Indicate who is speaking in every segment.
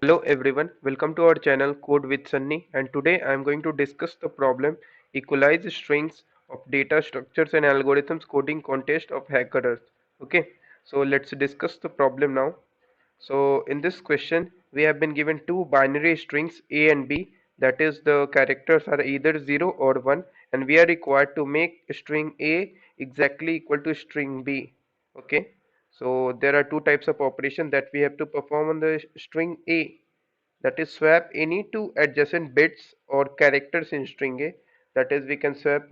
Speaker 1: Hello everyone, welcome to our channel Code with Sunny, and today I am going to discuss the problem equalize strings of data structures and algorithms coding contest of hackers. Okay, so let's discuss the problem now. So in this question we have been given two binary strings A and B, that is the characters are either 0 or 1, and we are required to make string A exactly equal to string B. Okay, so there are two types of operation that we have to perform on the string A, that is swap any two adjacent bits or characters in string A. That is, we can swap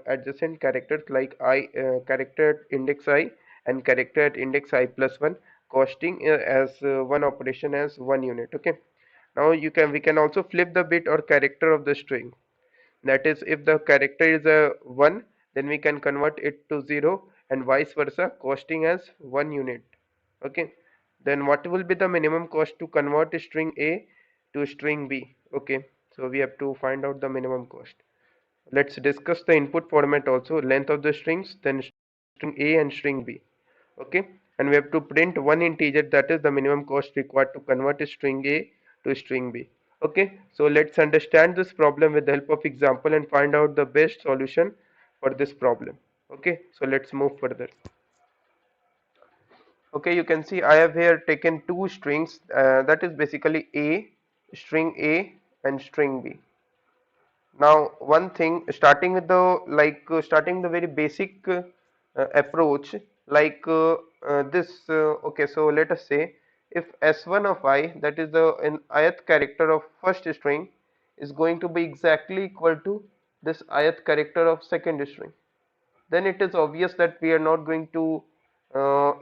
Speaker 1: adjacent characters like character at index I and character at index I plus 1, costing as one operation as 1 unit. Okay, now we can also flip the bit or character of the string. That is, if the character is a 1, then we can convert it to 0 and vice versa, costing as 1 unit. Okay, then what will be the minimum cost to convert string A to string B? Okay, so we have to find out the minimum cost. Let's discuss the input format also, length of the strings, then string A and string B. Okay, and we have to print one integer, that is the minimum cost required to convert string A to string B. Okay, so let's understand this problem with the help of example and find out the best solution for this problem. Okay, so let's move further. Okay, you can see I have here taken two strings, that is basically string A and string B. Now one thing, starting with the starting the very basic approach, this okay, so let us say if s1 of I, that is the an ith character of first string, is going to be exactly equal to this ith character of second string, then it is obvious that we are not going to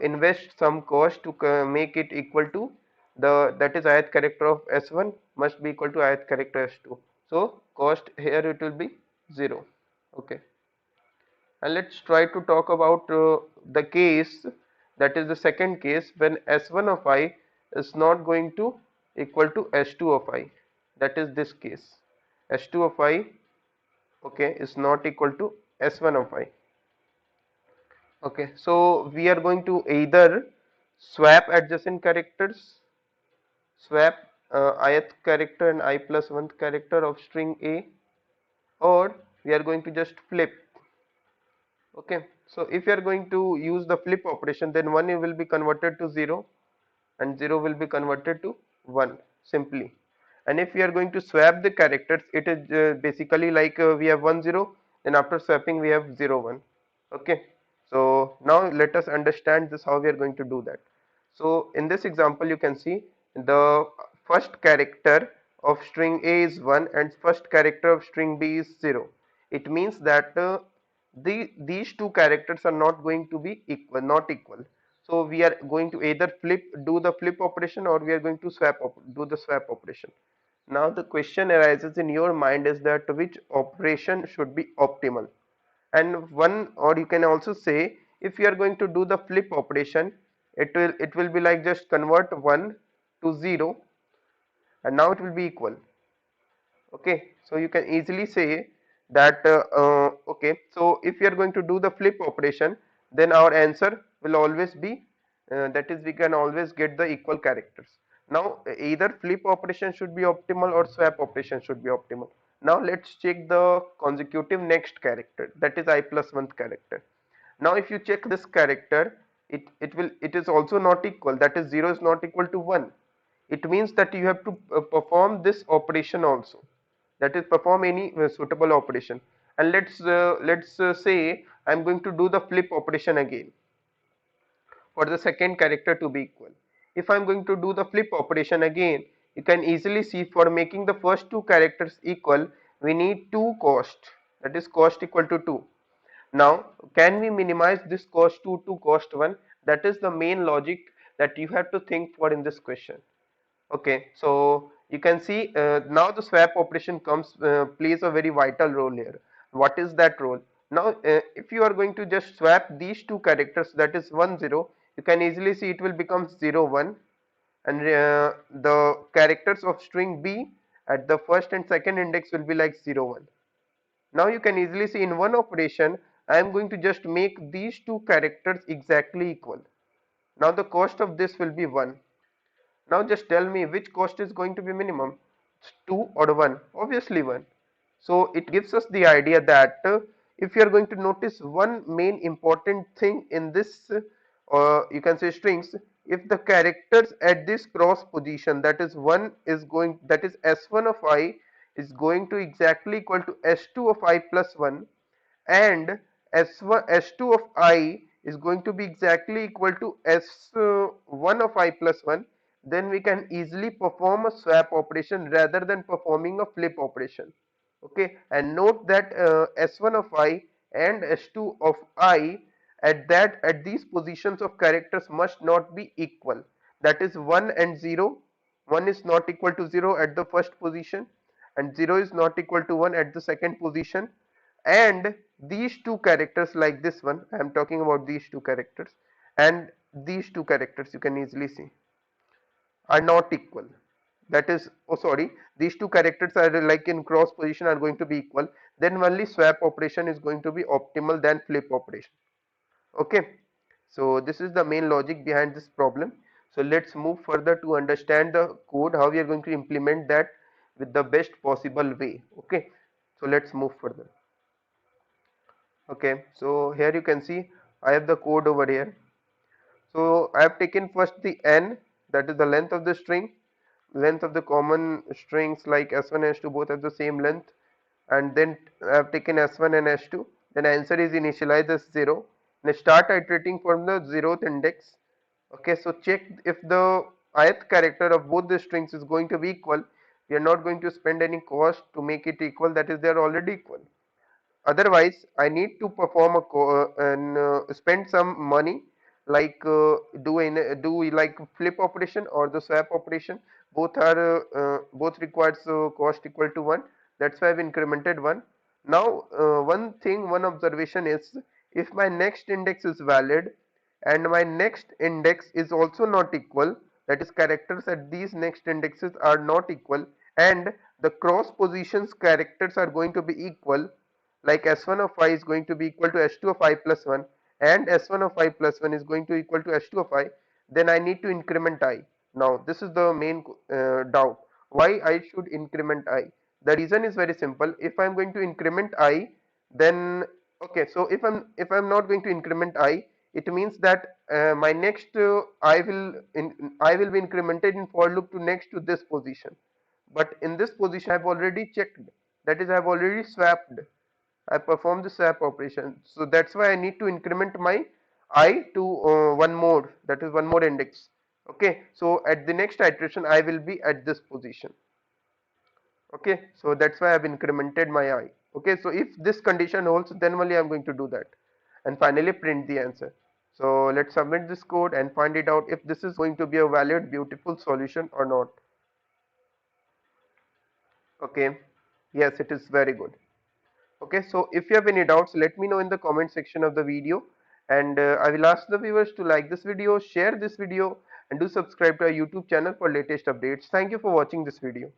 Speaker 1: invest some cost to make it equal to the, that is ith character of s1 must be equal to ith character s2, so cost here it will be 0. Okay, and let's try to talk about the case, that is the second case, when s1 of I is not going to equal to s2 of I, that is this case, s2 of I, okay, is not equal to s1 of I. Okay, so we are going to either swap adjacent characters, swap ith character and I plus 1th character of string A, or we are going to just flip. Okay, so if you are going to use the flip operation, then 1 will be converted to 0 and 0 will be converted to 1 simply. And if we are going to swap the characters, it is basically like we have 1 0, then after swapping we have 0 1. Okay, so now let us understand this, how we are going to do that. So in this example you can see the first character of string A is 1 and first character of string B is 0. It means that these two characters are not going to be equal, not equal. So we are going to either do the flip operation, or we are going to do the swap operation. Now the question arises in your mind is that which operation should be optimal? And one, or you can also say, if you are going to do the flip operation, it will be like just convert 1 to 0 and now it will be equal. Okay, so you can easily say that okay, so if you are going to do the flip operation, then our answer will always be that is, we can always get the equal characters. Now either flip operation should be optimal or swap operation should be optimal. Now let's check the consecutive next character, that is I plus 1th character. Now if you check this character, it is also not equal, that is 0 is not equal to 1. It means that you have to perform this operation also, that is perform any suitable operation. And let's say I'm going to do the flip operation again for the second character to be equal. If I'm going to do the flip operation again, you can easily see for making the first two characters equal, we need two cost, that is cost equal to 2. Now can we minimize this cost 2 to cost 1? That is the main logic that you have to think for in this question. Okay, so you can see now the swap operation plays a very vital role here. What is that role? Now if you are going to just swap these two characters, that is 1 0, you can easily see it will become 0 1, and the characters of string B at the first and second index will be like 0 1. Now you can easily see in one operation I am going to just make these two characters exactly equal. Now the cost of this will be 1. Now just tell me which cost is going to be minimum. It's 2 or 1? Obviously 1. So it gives us the idea that if you are going to notice one main important thing in this, you can say strings, if the characters at this cross position, that is that is s1 of I is going to exactly equal to s2 of I plus 1, and s2 of I is going to be exactly equal to s1 of I plus 1, then we can easily perform a swap operation rather than performing a flip operation. Okay, and note that s1 of I and s2 of I at these positions of characters must not be equal. That is 1 and 0. 1 is not equal to 0 at the first position, and 0 is not equal to 1 at the second position, and these two characters, like this one, I am talking about these two characters, and these two characters, you can easily see, are not equal. That is, oh sorry, these two characters are like in cross position are going to be equal, then only swap operation is going to be optimal than flip operation. Okay, so this is the main logic behind this problem. So let's move further to understand the code, how we are going to implement that with the best possible way. Okay, so let's move further. Okay, so here you can see I have the code over here. So I have taken first the n, that is the length of the string, length of the common strings like s1 and s2 both have the same length, and then I have taken s1 and s2. Then answer is initialized as 0. Now start iterating from the 0th index. Okay, so check if the ith character of both the strings is going to be equal. We are not going to spend any cost to make it equal, that is they are already equal. Otherwise, I need to perform and spend some money, like do like flip operation or the swap operation. Both requires cost equal to 1. That's why I've incremented 1. Now one observation is, if my next index is valid and my next index is also not equal, that is characters at these next indexes are not equal, and the cross positions characters are going to be equal, like s1 of I is going to be equal to s2 of I plus 1, and s1 of I plus 1 is going to equal to s2 of I, then I need to increment I. Now this is the main doubt, why I should increment I. The reason is very simple. If I'm going to increment I, then okay, so if I'm not going to increment I, it means that my next I will be incremented in for loop to next to this position, but in this position I've already checked, that is I've already swapped, I perform the swap operation. So that's why I need to increment my I to one more, that is one more index. Okay, so at the next iteration I will be at this position. Okay, so that's why I've incremented my I. Okay, so if this condition holds, then only I'm going to do that, and finally print the answer. So let's submit this code and find it out if this is going to be a valid, beautiful solution or not. Okay, yes, it is very good. Okay, so if you have any doubts, let me know in the comment section of the video, and I will ask the viewers to like this video, share this video, and do subscribe to our YouTube channel for latest updates. Thank you for watching this video.